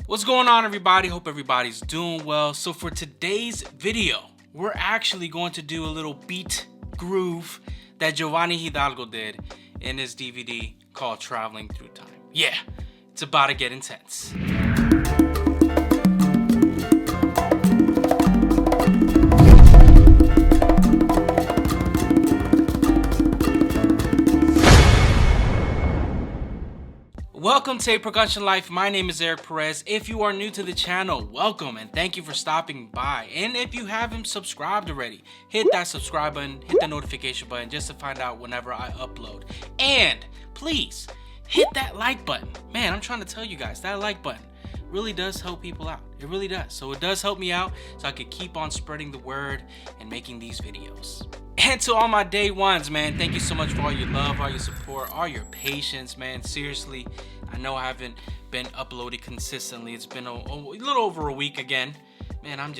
What's going on, everybody? Hope everybody's doing well. So for today's video, we're actually going to do a little beat groove that Giovanni Hidalgo did in his DVD called Traveling Through Time. Yeah, it's about to get intense. Welcome to A Percussion Life. My name is Eric Perez. If you are new to the channel, welcome and thank you for stopping by. And if you haven't subscribed already, hit that subscribe button, hit the notification button just to find out whenever I upload. And please hit that like button. Man, I'm trying to tell you guys, that like button really does help people out. It really does. So it does help me out so I could keep on spreading the word and making these videos. And to all my day ones, man, thank you so much for all your love, all your support, all your patience, man. Seriously, I know I haven't been uploading consistently. It's been a little over a week again. Man, I'm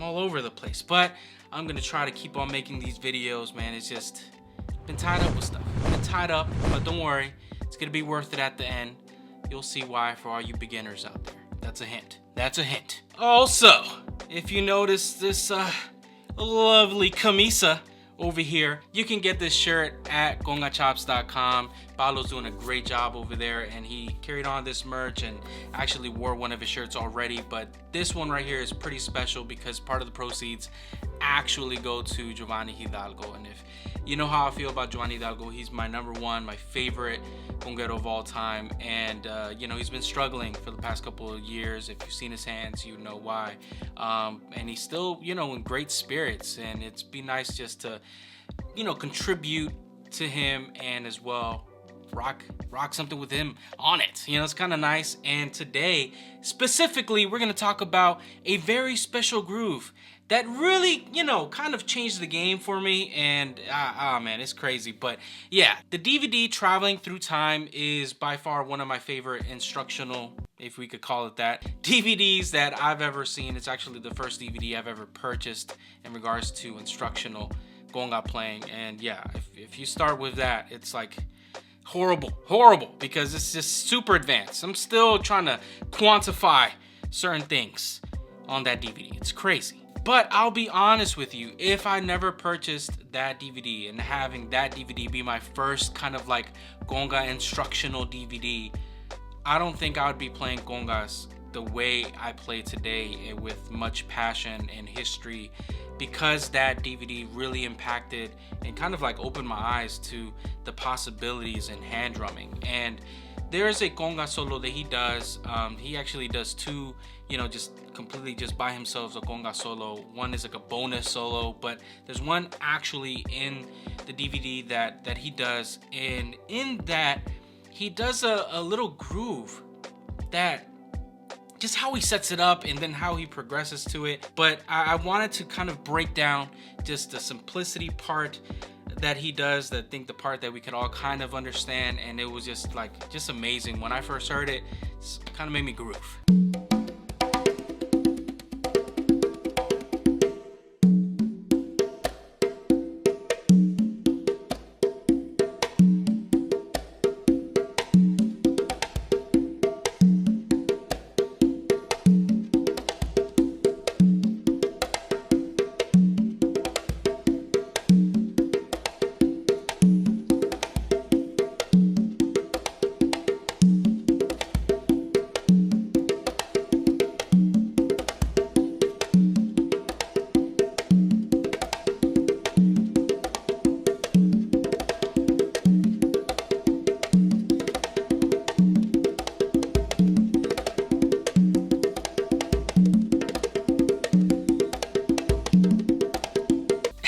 all over the place. But I'm going to try to keep on making these videos, man. It's just been tied up with stuff. Been tied up, but don't worry. It's going to be worth it at the end. You'll see why for all you beginners out there. That's a hint. That's a hint. Also, if you notice this lovely camisa over here, you can get this shirt at congachops.com. Paolo's doing a great job over there, and he carried on this merch and actually wore one of his shirts already, but this one right here is pretty special because part of the proceeds actually go to Giovanni Hidalgo. And if you know how I feel about Giovanni Hidalgo, he's my number one, my favorite conguero of all time, and you know, he's been struggling for the past couple of years. If you've seen his hands, you know why. And he's still, you know, in great spirits, and it's be nice just to, you know, contribute to him and as well rock something with him on it. You know, it's kind of nice. And today specifically, we're gonna talk about a very special groove that really, you know, kind of changed the game for me. And man, it's crazy. But yeah, the DVD Traveling Through Time is by far one of my favorite instructional, if we could call it that, DVDs that I've ever seen. It's actually the first DVD I've ever purchased in regards to instructional conga playing. And yeah, if you start with that, it's like horrible, because it's just super advanced. I'm still trying to quantify certain things on that DVD. It's crazy. But I'll be honest with you, if I never purchased that DVD and having that DVD be my first kind of like conga instructional DVD, I don't think I would be playing congas the way I play today with much passion and history, because that DVD really impacted and kind of like opened my eyes to the possibilities in hand drumming. And there's a conga solo that he does. He actually does two, you know, just completely just by himself, a conga solo. One is like a bonus solo, but there's one actually in the DVD that he does. And in that, he does a little groove that just how he sets it up and then how he progresses to it. But I wanted to kind of break down just the simplicity part that he does, I think the part that we could all kind of understand. And it was just amazing. When I first heard it, it kind of made me groove.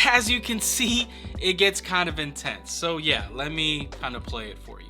As you can see, it gets kind of intense. So yeah, let me kind of play it for you.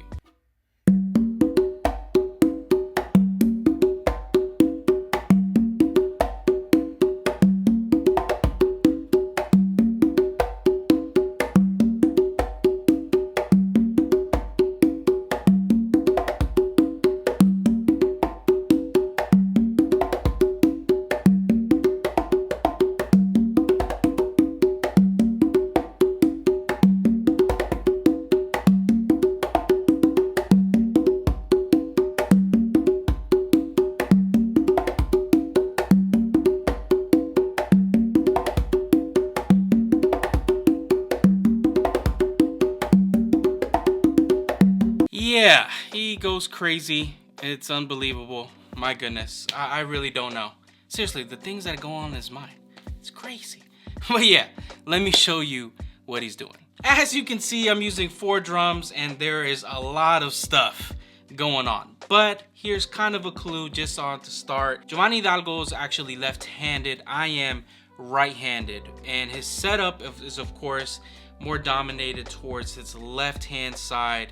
Yeah, he goes crazy. It's unbelievable. My goodness, I really don't know. Seriously, the things that go on in his mind, it's crazy. But yeah, let me show you what he's doing. As you can see, I'm using 4 drums and there is a lot of stuff going on. But here's kind of a clue just on to start. Giovanni Hidalgo is actually left-handed. I am right-handed. And his setup is of course more dominated towards his left-hand side.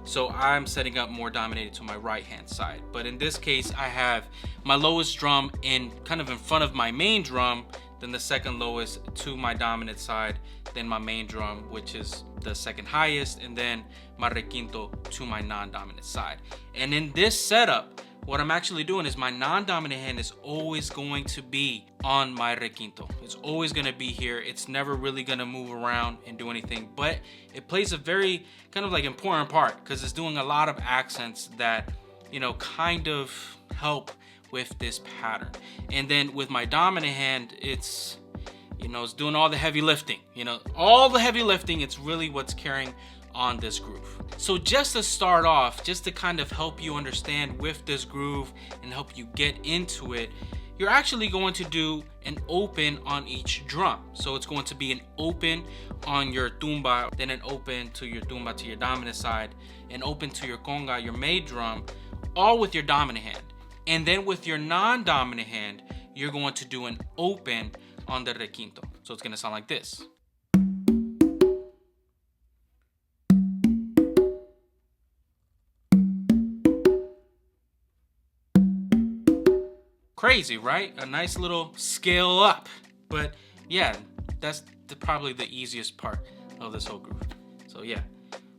So I'm setting up more dominated to my right-hand side. But in this case, I have my lowest drum in kind of in front of my main drum, then the second lowest to my dominant side, then my main drum, which is the second highest, and then my requinto to my non-dominant side. And in this setup, what I'm actually doing is my non-dominant hand is always going to be on my requinto. It's always going to be here. It's never really going to move around and do anything, but it plays a very kind of like important part because it's doing a lot of accents that, you know, kind of help with this pattern. And then with my dominant hand, it's, you know, it's doing all the heavy lifting, you know, all the heavy lifting. It's really what's carrying on this groove. So just to start off, just to kind of help you understand with this groove and help you get into it, you're actually going to do an open on each drum. So it's going to be an open on your tumba, then an open to your tumba to your dominant side, an open to your conga, your main drum, all with your dominant hand. And then with your non-dominant hand, you're going to do an open on the requinto. So it's gonna sound like this. Crazy, right? A nice little scale up. But yeah, that's probably the easiest part of this whole groove. So yeah,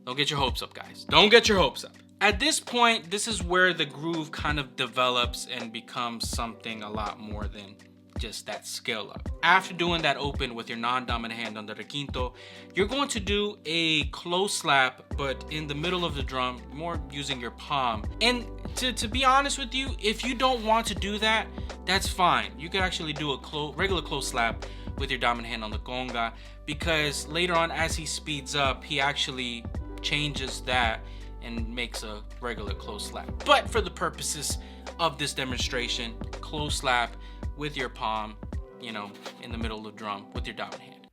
don't get your hopes up, guys. Don't get your hopes up. At this point, this is where the groove kind of develops and becomes something a lot more than just that scale up. After doing that open with your non-dominant hand on the requinto, you're going to do a close slap, but in the middle of the drum, more using your palm. And to be honest with you, if you don't want to do that, that's fine. You can actually do a regular close slap with your dominant hand on the conga, because later on as he speeds up, he actually changes that and makes a regular close slap. But for the purposes of this demonstration, close slap with your palm, you know, in the middle of the drum with your dominant hand.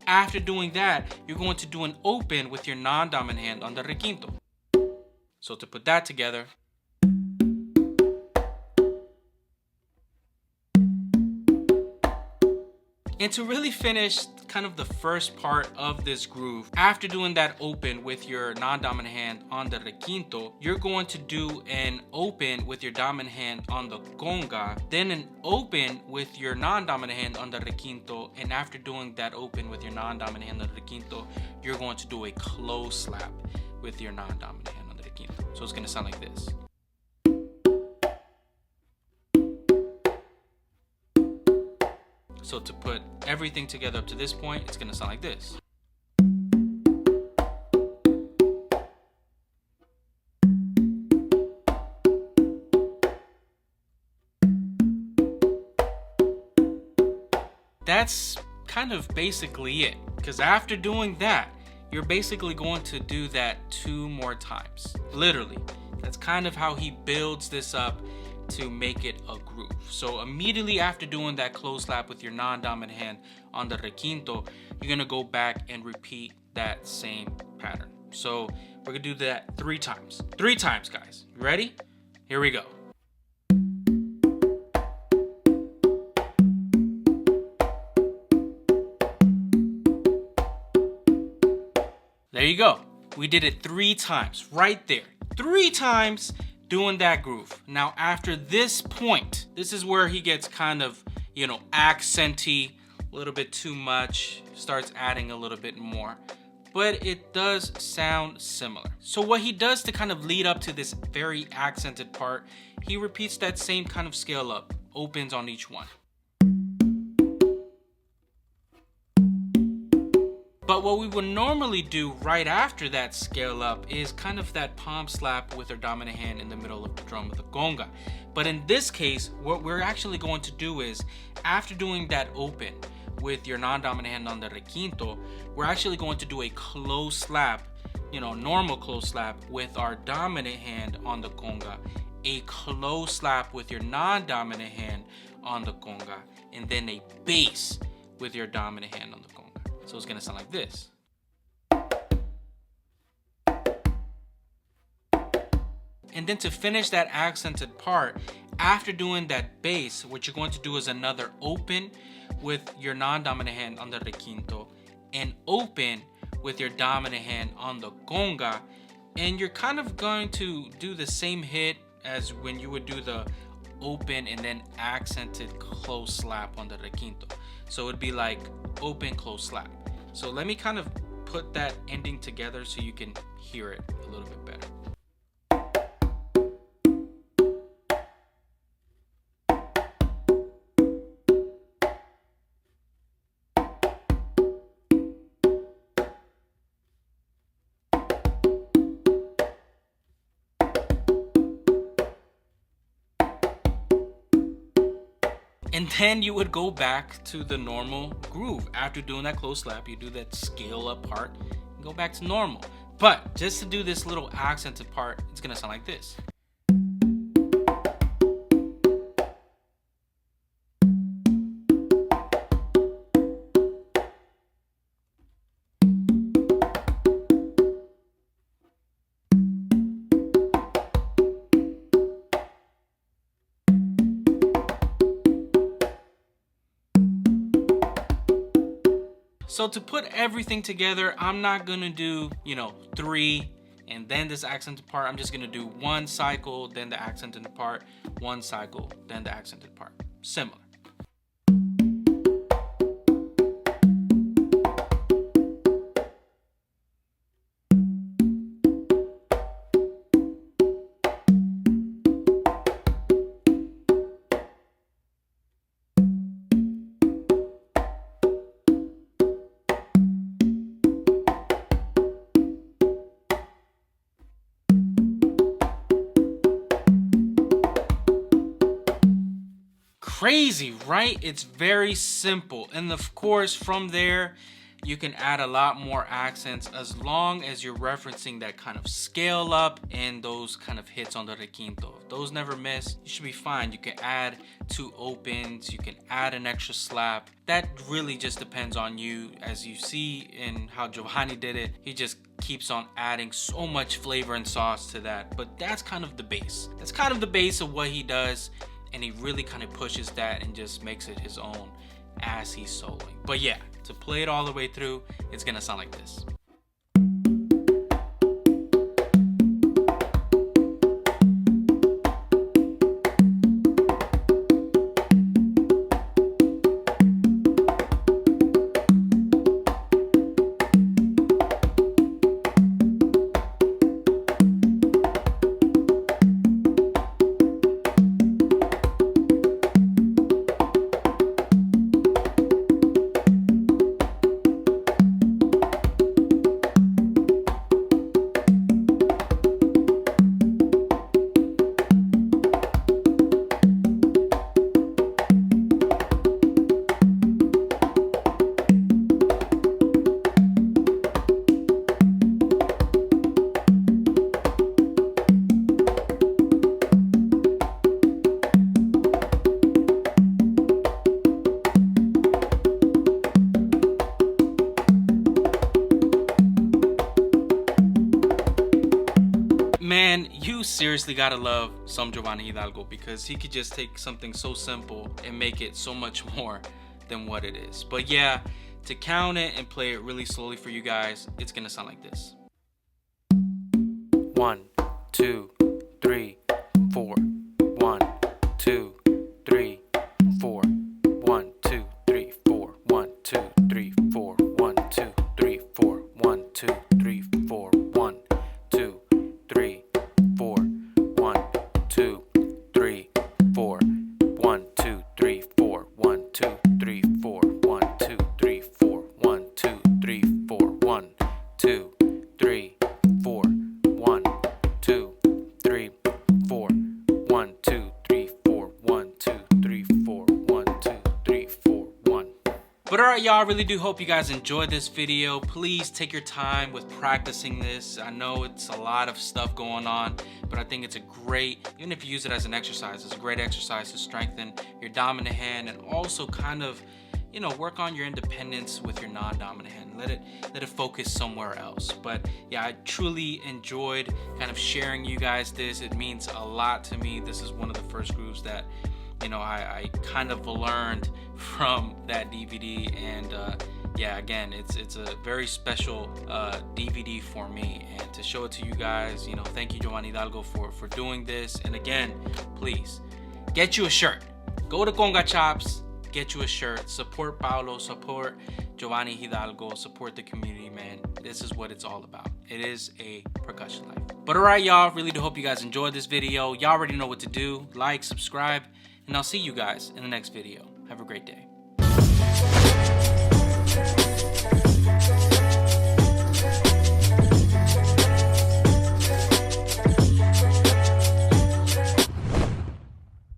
After doing that, you're going to do an open with your non-dominant hand on the requinto. So to put that together, and to really finish kind of the first part of this groove, after doing that open with your non-dominant hand on the requinto, you're going to do an open with your dominant hand on the conga, then an open with your non-dominant hand on the requinto, and after doing that open with your non-dominant hand on the requinto, you're going to do a close slap with your non-dominant hand on the requinto. So it's going to sound like this. So to put everything together up to this point, it's going to sound like this. That's kind of basically it, because after doing that, you're basically going to do that 2 more times. Literally, that's kind of how he builds this up to make it a groove. So immediately after doing that close slap with your non-dominant hand on the requinto, you're gonna go back and repeat that same pattern. So we're gonna do that 3 times. 3 times, guys. You ready? Here we go. There you go. We did it 3 times, right there. 3 times doing that groove. Now after this point, this is where he gets kind of, you know, accenty, a little bit too much, starts adding a little bit more, but it does sound similar. So what he does to kind of lead up to this very accented part, he repeats that same kind of scale up, opens on each one. But what we would normally do right after that scale up is kind of that palm slap with our dominant hand in the middle of the drum with the conga. But in this case, what we're actually going to do is, after doing that open with your non-dominant hand on the requinto, we're actually going to do a close slap normal close slap with our dominant hand on the conga, a close slap with your non-dominant hand on the conga, and then a bass with your dominant hand on the conga. So it's gonna sound like this. And then to finish that accented part, after doing that bass, what you're going to do is another open with your non-dominant hand on the requinto, and open with your dominant hand on the conga, and you're kind of going to do the same hit as when you would do the open and then accented close slap on the requinto. So it'd be like open, close slap. So let me kind of put that ending together so you can hear it a little bit better. And then you would go back to the normal groove. After doing that close slap, you do that scale up part and go back to normal. But just to do this little accented part, it's gonna sound like this. So to put everything together, I'm not gonna do, 3 and then this accented part. I'm just gonna do 1 cycle, then the accented part, 1 cycle, then the accented part. Similar. Crazy, right? It's very simple. And of course, from there, you can add a lot more accents as long as you're referencing that kind of scale up and those kind of hits on the requinto. If those never miss, you should be fine. You can add 2 opens, you can add an extra slap. That really just depends on you. As you see in how Giovanni did it, he just keeps on adding so much flavor and sauce to that. But that's kind of the base. That's kind of the base of what he does. And he really kind of pushes that and just makes it his own as he's soloing. But yeah, to play it all the way through, it's gonna sound like this. Man, you seriously gotta love some Giovanni Hidalgo, because he could just take something so simple and make it so much more than what it is. But yeah, to count it and play it really slowly for you guys, it's gonna sound like this. 1, 2, 3, 4. 1, 2, 3, 4. 1, 2, 3, 4. 1, 2, 3, 4. 1, 2, 3, 4. 1, 2, 3, 4. 1, 2, 3, 4. 1, 2, 3, 4. 1, 2, 3, 4. 1, 2, 3, 4. 1, 2, 3, 4. 1, 2, 3, 4. 1, 2, 3, 4. 1, 2, 3, 4. But alright, y'all, I really do hope you guys enjoyed this video. Please take your time with practicing this. I know it's a lot of stuff going on, but I think it's a great, even if you use it as an exercise, it's a great exercise to strengthen your dominant hand and also kind of, you know, work on your independence with your non-dominant hand. Let it focus somewhere else. But yeah, I truly enjoyed kind of sharing you guys this. It means a lot to me. This is one of the first grooves that, you know, I kind of learned from that DVD, and yeah, again, it's a very special DVD for me, and to show it to you guys, you know, thank you, Giovanni Hidalgo, for doing this. And again, please get you a shirt. Go to Conga Chops, get you a shirt, support Paulo, support Giovanni Hidalgo, support the community, man. This is what it's all about. It is a percussion life. But alright, y'all, really do hope you guys enjoyed this video. Y'all already know what to do. Like, subscribe, and I'll see you guys in the next video. Have a great day.